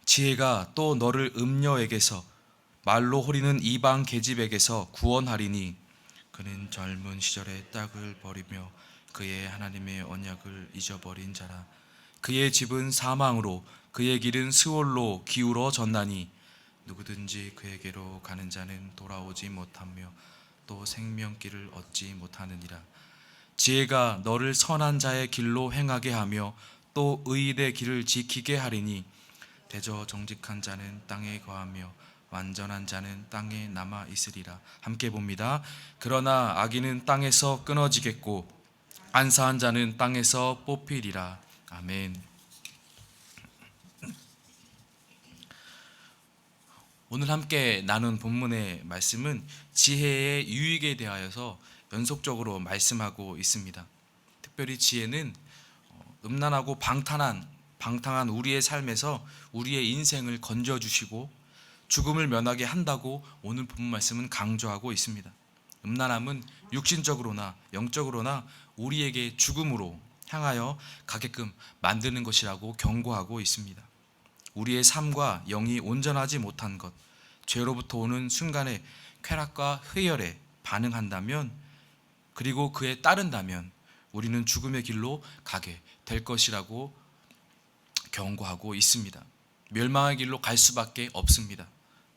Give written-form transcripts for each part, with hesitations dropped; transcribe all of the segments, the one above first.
지혜가 또 너를 음녀에게서 말로 호리는 이방 계집에게서 구원하리니 그는 젊은 시절에 떡을 버리며 그의 하나님의 언약을 잊어버린 자라. 그의 집은 사망으로 그의 길은 스올로 기울어졌나니 누구든지 그에게로 가는 자는 돌아오지 못하며 또 생명길을 얻지 못하느니라. 지혜가 너를 선한 자의 길로 행하게 하며 또 의인의 길을 지키게 하리니 대저 정직한 자는 땅에 거하며 완전한 자는 땅에 남아 있으리라. 함께 봅니다. 그러나 악인은 땅에서 끊어지겠고 안사한 자는 땅에서 뽑히리라. 아멘. 오늘 함께 나눈 본문의 말씀은 지혜의 유익에 대하여서 연속적으로 말씀하고 있습니다. 특별히 지혜는 음란하고 방탕한 우리의 삶에서 우리의 인생을 건져주시고 죽음을 면하게 한다고 오늘 본문 말씀은 강조하고 있습니다. 음란함은 육신적으로나 영적으로나 우리에게 죽음으로 향하여 가게끔 만드는 것이라고 경고하고 있습니다. 우리의 삶과 영이 온전하지 못한 것, 죄로부터 오는 순간의 쾌락과 희열에 반응한다면, 그리고 그에 따른다면 우리는 죽음의 길로 가게 될 것이라고 경고하고 있습니다. 멸망의 길로 갈 수밖에 없습니다.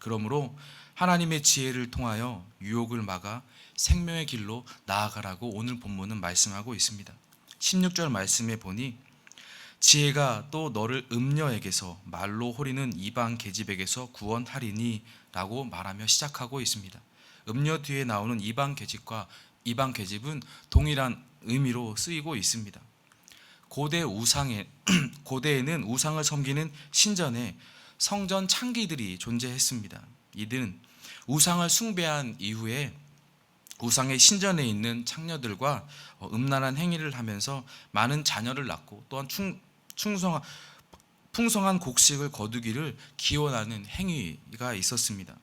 그러므로 하나님의 지혜를 통하여 유혹을 막아 생명의 길로 나아가라고 오늘 본문은 말씀하고 있습니다. 16절 말씀에 보니 지혜가 또 너를 음녀에게서 말로 호리는 이방 계집에게서 구원하리니 라고 말하며 시작하고 있습니다. 음녀 뒤에 나오는 이방 계집과 이방 계집은 동일한 의미로 쓰이고 있습니다. 고대에는 우상을 섬기는 신전에 성전 창기들이 존재했습니다. 이들은 우상을 숭배한 이후에 우상의 신전에 있는 창녀들과 음란한 행위를 하면서 많은 자녀를 낳고 또한 풍성한 곡식을 거두기를 기원하는 행위가 있었습니다.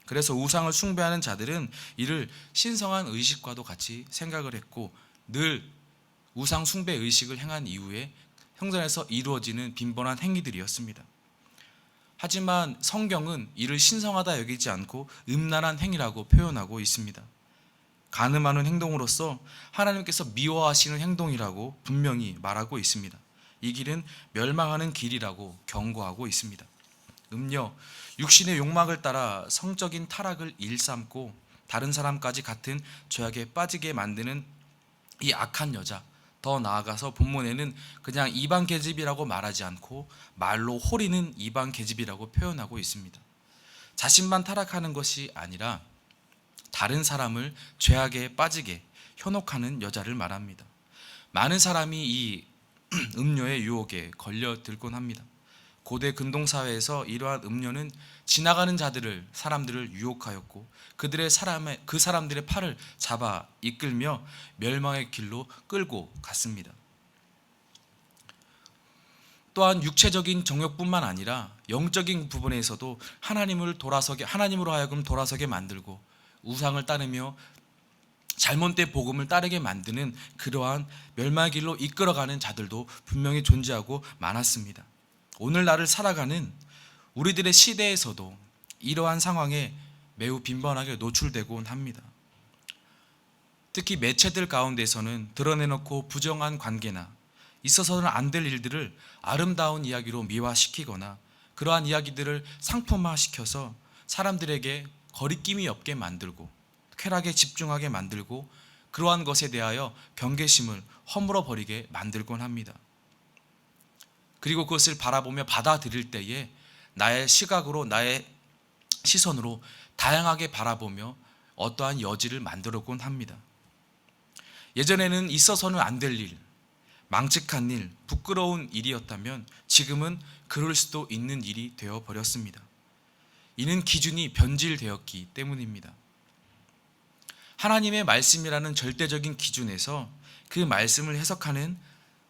그래서 우상을 숭배하는 자들은 이를 신성한 의식과도 같이 생각을 했고 늘 우상 숭배 의식을 행한 이후에 성전에서 이루어지는 빈번한 행위들이었습니다. 하지만 성경은 이를 신성하다 여기지 않고 음란한 행위라고 표현하고 있습니다. 간음하는 행동으로서 하나님께서 미워하시는 행동이라고 분명히 말하고 있습니다. 이 길은 멸망하는 길이라고 경고하고 있습니다. 음녀, 육신의 욕망을 따라 성적인 타락을 일삼고 다른 사람까지 같은 죄악에 빠지게 만드는 이 악한 여자, 더 나아가서 본문에는 그냥 이방 계집이라고 말하지 않고 말로 호리는 이방 계집이라고 표현하고 있습니다. 자신만 타락하는 것이 아니라 다른 사람을 죄악에 빠지게 현혹하는 여자를 말합니다. 많은 사람이 이 음녀의 유혹에 걸려들곤 합니다. 고대 근동사회에서 이러한 음녀는 지나가는 사람들을 유혹하였고 그 사람들의 팔을 잡아 이끌며 멸망의 길로 끌고 갔습니다. 또한 육체적인 정욕뿐만 아니라 영적인 부분에서도 하나님으로 하여금 돌아서게 만들고 우상을 따르며 잘못된 복음을 따르게 만드는 그러한 멸망의 길로 이끌어가는 자들도 분명히 존재하고 많았습니다. 오늘날을 살아가는 우리들의 시대에서도 이러한 상황에 매우 빈번하게 노출되곤 합니다. 특히 매체들 가운데서는 드러내놓고 부정한 관계나 있어서는 안 될 일들을 아름다운 이야기로 미화시키거나 그러한 이야기들을 상품화시켜서 사람들에게 거리낌이 없게 만들고 쾌락에 집중하게 만들고 그러한 것에 대하여 경계심을 허물어버리게 만들곤 합니다. 그리고 그것을 바라보며 받아들일 때에 나의 시각으로 나의 시선으로 다양하게 바라보며 어떠한 여지를 만들어곤 합니다. 예전에는 있어서는 안 될 일, 망측한 일, 부끄러운 일이었다면 지금은 그럴 수도 있는 일이 되어버렸습니다. 이는 기준이 변질되었기 때문입니다. 하나님의 말씀이라는 절대적인 기준에서 그 말씀을 해석하는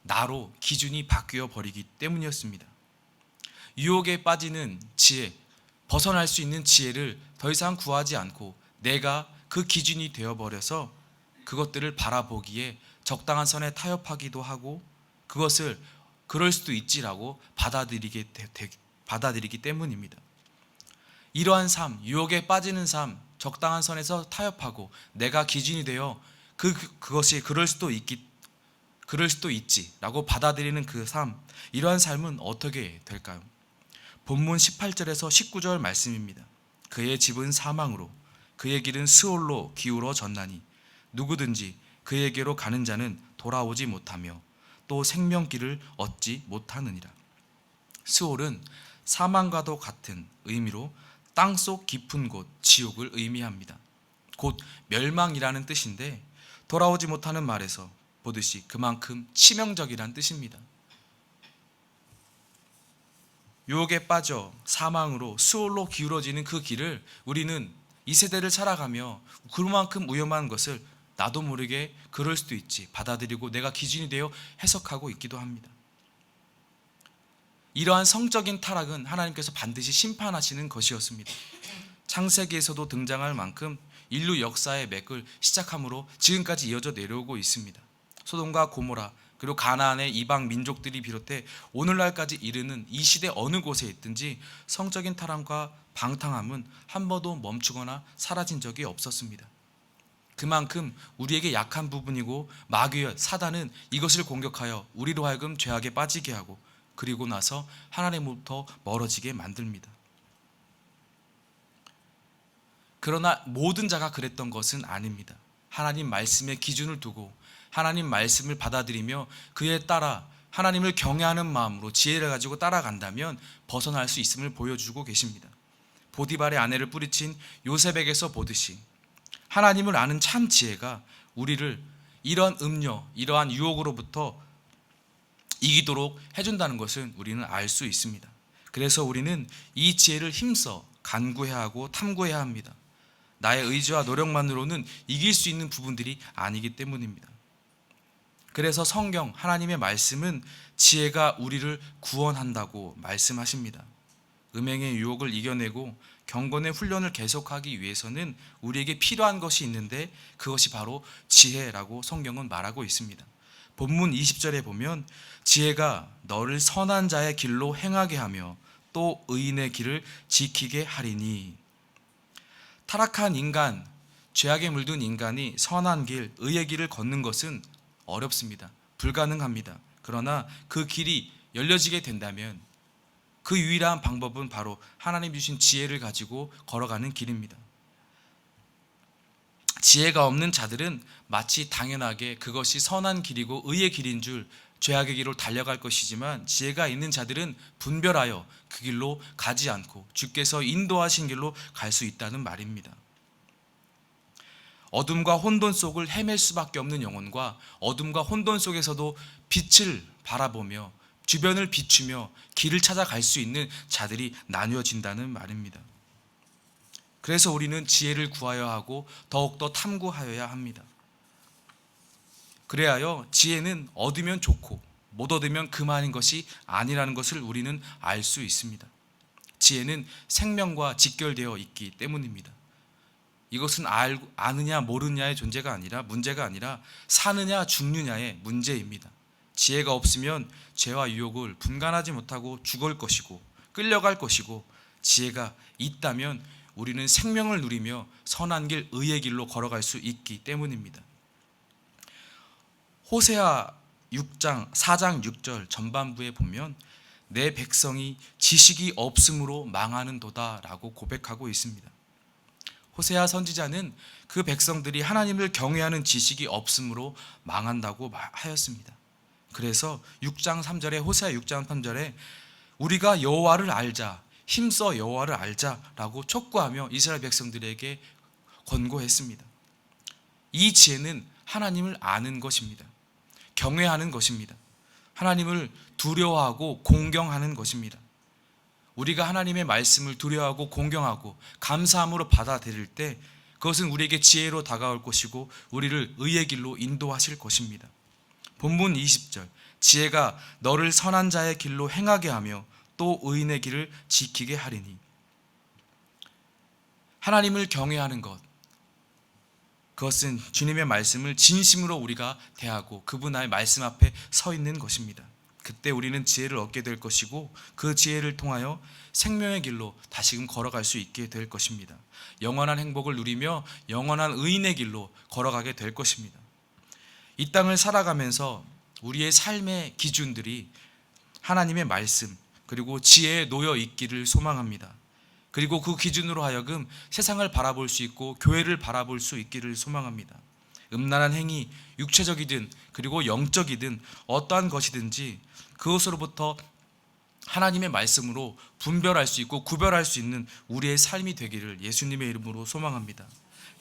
나로 기준이 바뀌어 버리기 때문이었습니다. 유혹에 빠지는 지혜, 벗어날 수 있는 지혜를 더 이상 구하지 않고 내가 그 기준이 되어버려서 그것들을 바라보기에 적당한 선에 타협하기도 하고 그것을 그럴 수도 있지라고 받아들이게 받아들이기 때문입니다. 이러한 삶, 유혹에 빠지는 삶, 적당한 선에서 타협하고 내가 기준이 되어 그것이 그럴 수도 있지라고 받아들이는 그 삶, 이러한 삶은 어떻게 될까요? 본문 18절에서 19절 말씀입니다. 그의 집은 사망으로 그의 길은 스올로 기울어졌나니 누구든지 그에게로 가는 자는 돌아오지 못하며 또 생명길을 얻지 못하느니라. 스올은 사망과도 같은 의미로 땅속 깊은 곳, 지옥을 의미합니다. 곧 멸망이라는 뜻인데 돌아오지 못하는 말에서 보듯이 그만큼 치명적이란 뜻입니다. 유혹에 빠져 사망으로 수올로 기울어지는 그 길을 우리는 이 세대를 살아가며 그만큼 위험한 것을 나도 모르게 그럴 수도 있지 받아들이고 내가 기준이 되어 해석하고 있기도 합니다. 이러한 성적인 타락은 하나님께서 반드시 심판하시는 것이었습니다. 창세기에서도 등장할 만큼 인류 역사의 맥을 시작함으로 지금까지 이어져 내려오고 있습니다. 소돔과 고모라 그리고 가나안의 이방 민족들이 비롯해 오늘날까지 이르는 이 시대 어느 곳에 있든지 성적인 타락과 방탕함은 한 번도 멈추거나 사라진 적이 없었습니다. 그만큼 우리에게 약한 부분이고 마귀와 사단은 이것을 공격하여 우리로 하여금 죄악에 빠지게 하고 그리고 나서 하나님으로부터 멀어지게 만듭니다. 그러나 모든 자가 그랬던 것은 아닙니다. 하나님 말씀의 기준을 두고 하나님 말씀을 받아들이며 그에 따라 하나님을 경외하는 마음으로 지혜를 가지고 따라간다면 벗어날 수 있음을 보여주고 계십니다. 보디발의 아내를 뿌리친 요셉에게서 보듯이 하나님을 아는 참 지혜가 우리를 이러한 음료, 이러한 유혹으로부터 이기도록 해준다는 것은 우리는 알 수 있습니다. 그래서 우리는 이 지혜를 힘써 간구해야 하고 탐구해야 합니다. 나의 의지와 노력만으로는 이길 수 있는 부분들이 아니기 때문입니다. 그래서 성경 하나님의 말씀은 지혜가 우리를 구원한다고 말씀하십니다. 음행의 유혹을 이겨내고 경건의 훈련을 계속하기 위해서는 우리에게 필요한 것이 있는데 그것이 바로 지혜라고 성경은 말하고 있습니다. 본문 20절에 보면 지혜가 너를 선한 자의 길로 행하게 하며 또 의인의 길을 지키게 하리니. 타락한 인간, 죄악에 물든 인간이 선한 길, 의의 길을 걷는 것은 어렵습니다. 불가능합니다. 그러나 그 길이 열려지게 된다면 그 유일한 방법은 바로 하나님 주신 지혜를 가지고 걸어가는 길입니다. 지혜가 없는 자들은 마치 당연하게 그것이 선한 길이고 의의 길인 줄 죄악의 길로 달려갈 것이지만 지혜가 있는 자들은 분별하여 그 길로 가지 않고 주께서 인도하신 길로 갈 수 있다는 말입니다. 어둠과 혼돈 속을 헤맬 수밖에 없는 영혼과 어둠과 혼돈 속에서도 빛을 바라보며 주변을 비추며 길을 찾아갈 수 있는 자들이 나뉘어진다는 말입니다. 그래서 우리는 지혜를 구하여야 하고 더욱더 탐구하여야 합니다. 그래야여 지혜는 얻으면 좋고 못 얻으면 그만인 것이 아니라는 것을 우리는 알 수 있습니다. 지혜는 생명과 직결되어 있기 때문입니다. 이것은 아느냐 모르느냐의 문제가 아니라 사느냐 죽느냐의 문제입니다. 지혜가 없으면 죄와 유혹을 분간하지 못하고 죽을 것이고 끌려갈 것이고 지혜가 있다면 우리는 생명을 누리며 선한 길, 의의 길로 걸어갈 수 있기 때문입니다. 호세아 4장 6절 전반부에 보면 내 백성이 지식이 없음으로 망하는도다 라고 고백하고 있습니다. 호세아 선지자는 그 백성들이 하나님을 경외하는 지식이 없음으로 망한다고 하였습니다. 그래서 6장 3절에 호세아 6장 3절에 우리가 여호와를 알자, 힘써 여호와를 알자라고 촉구하며 이스라엘 백성들에게 권고했습니다. 이 지혜는 하나님을 아는 것입니다. 경외하는 것입니다. 하나님을 두려워하고 공경하는 것입니다. 우리가 하나님의 말씀을 두려워하고 공경하고 감사함으로 받아들일 때 그것은 우리에게 지혜로 다가올 것이고 우리를 의의 길로 인도하실 것입니다. 본문 20절 지혜가 너를 선한 자의 길로 행하게 하며 또 의인의 길을 지키게 하리니. 하나님을 경외하는 것, 그것은 주님의 말씀을 진심으로 우리가 대하고 그분의 말씀 앞에 서 있는 것입니다. 그때 우리는 지혜를 얻게 될 것이고 그 지혜를 통하여 생명의 길로 다시금 걸어갈 수 있게 될 것입니다. 영원한 행복을 누리며 영원한 의인의 길로 걸어가게 될 것입니다. 이 땅을 살아가면서 우리의 삶의 기준들이 하나님의 말씀 그리고 지혜에 놓여 있기를 소망합니다. 그리고 그 기준으로 하여금 세상을 바라볼 수 있고 교회를 바라볼 수 있기를 소망합니다. 음란한 행위, 육체적이든 그리고 영적이든 어떠한 것이든지 그것으로부터 하나님의 말씀으로 분별할 수 있고 구별할 수 있는 우리의 삶이 되기를 예수님의 이름으로 소망합니다.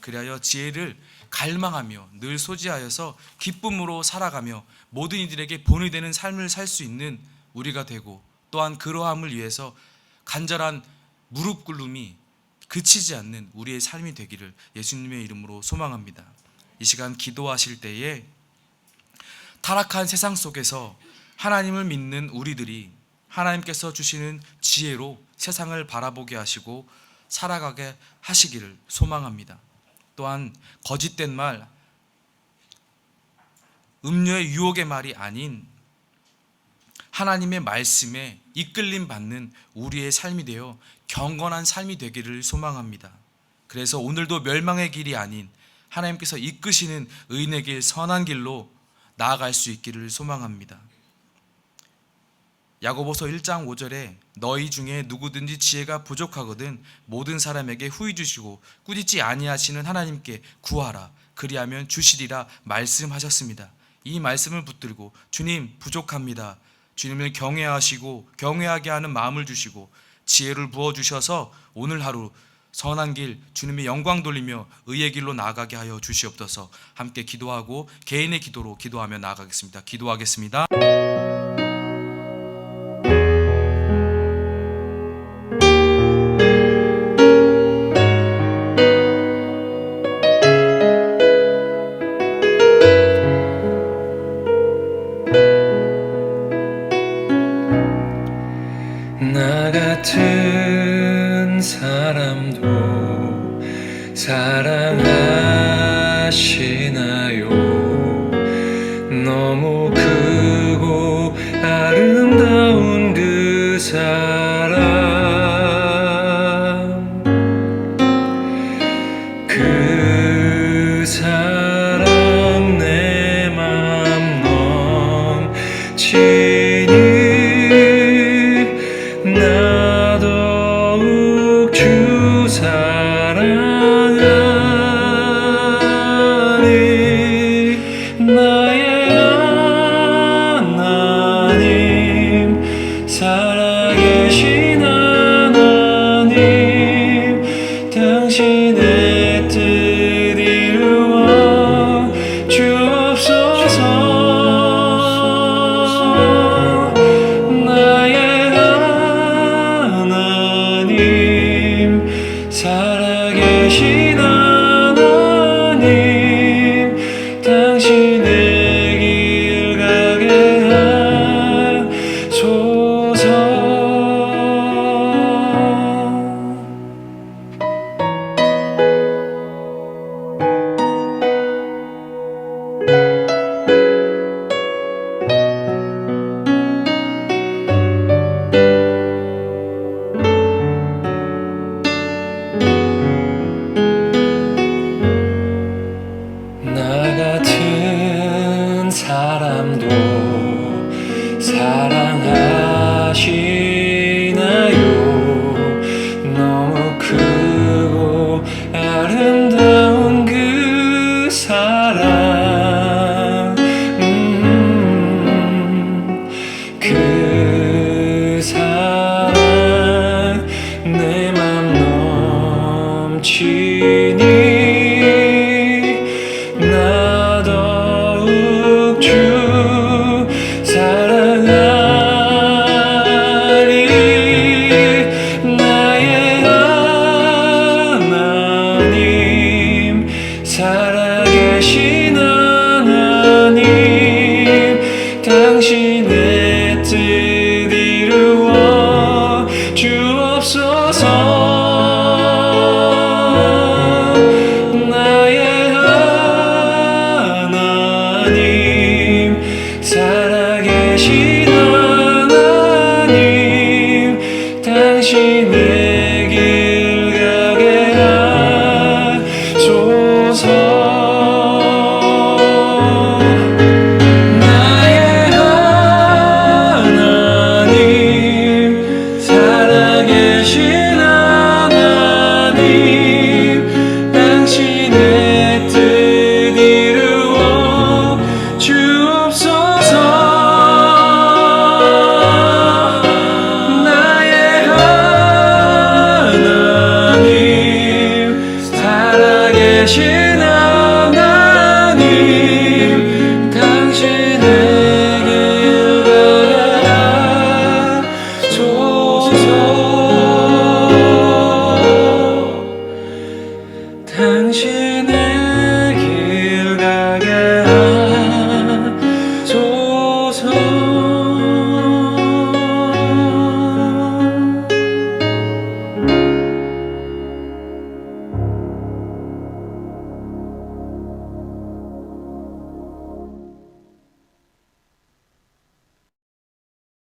그리하여 지혜를 갈망하며 늘 소지하여서 기쁨으로 살아가며 모든 이들에게 본이 되는 삶을 살 수 있는 우리가 되고, 또한 그러함을 위해서 간절한 무릎 꿇음이 그치지 않는 우리의 삶이 되기를 예수님의 이름으로 소망합니다. 이 시간 기도하실 때에 타락한 세상 속에서 하나님을 믿는 우리들이 하나님께서 주시는 지혜로 세상을 바라보게 하시고 살아가게 하시기를 소망합니다. 또한 거짓된 말, 음료의 유혹의 말이 아닌 하나님의 말씀에 이끌림 받는 우리의 삶이 되어 경건한 삶이 되기를 소망합니다. 그래서 오늘도 멸망의 길이 아닌 하나님께서 이끄시는 의인의 길, 선한 길로 나아갈 수 있기를 소망합니다. 야고보서 1장 5절에 너희 중에 누구든지 지혜가 부족하거든 모든 사람에게 후히 주시고 꾸짖지 아니하시는 하나님께 구하라 그리하면 주시리라 말씀하셨습니다. 이 말씀을 붙들고 주님 부족합니다. 주님을 경외하시고 경외하게 하는 마음을 주시고 지혜를 부어주셔서 오늘 하루 선한 길 주님의 영광 돌리며 의의 길로 나아가게 하여 주시옵소서. 함께 기도하고 개인의 기도로 기도하며 나아가겠습니다. 기도하겠습니다. 나 같은 사람도 사랑하시나요? 너무 크고 아름다운 그 사랑, 그 사랑 내 맘 넘치니 나 더욱 주 사랑하니 나의 하나님 살아계신 하나님 당신의 뜻 이루어 주옵소서. 살아계신 하나님 당신의 길 가게 하소서. 나 같은 사람도 사랑하시나요? 너무 크고 아름다운 그 사랑, 그 사랑 내 맘 넘치니 나 더욱 주 사랑하리 나의 하나님 살아계신 하나님 당신의 뜻 이루어 주옵소서. 당신의 길 가게 하소서. 나의 하나님, 살아계신 하나님, 당신의 뜻 이루어 주옵소서. 나의 하나님, 살아계신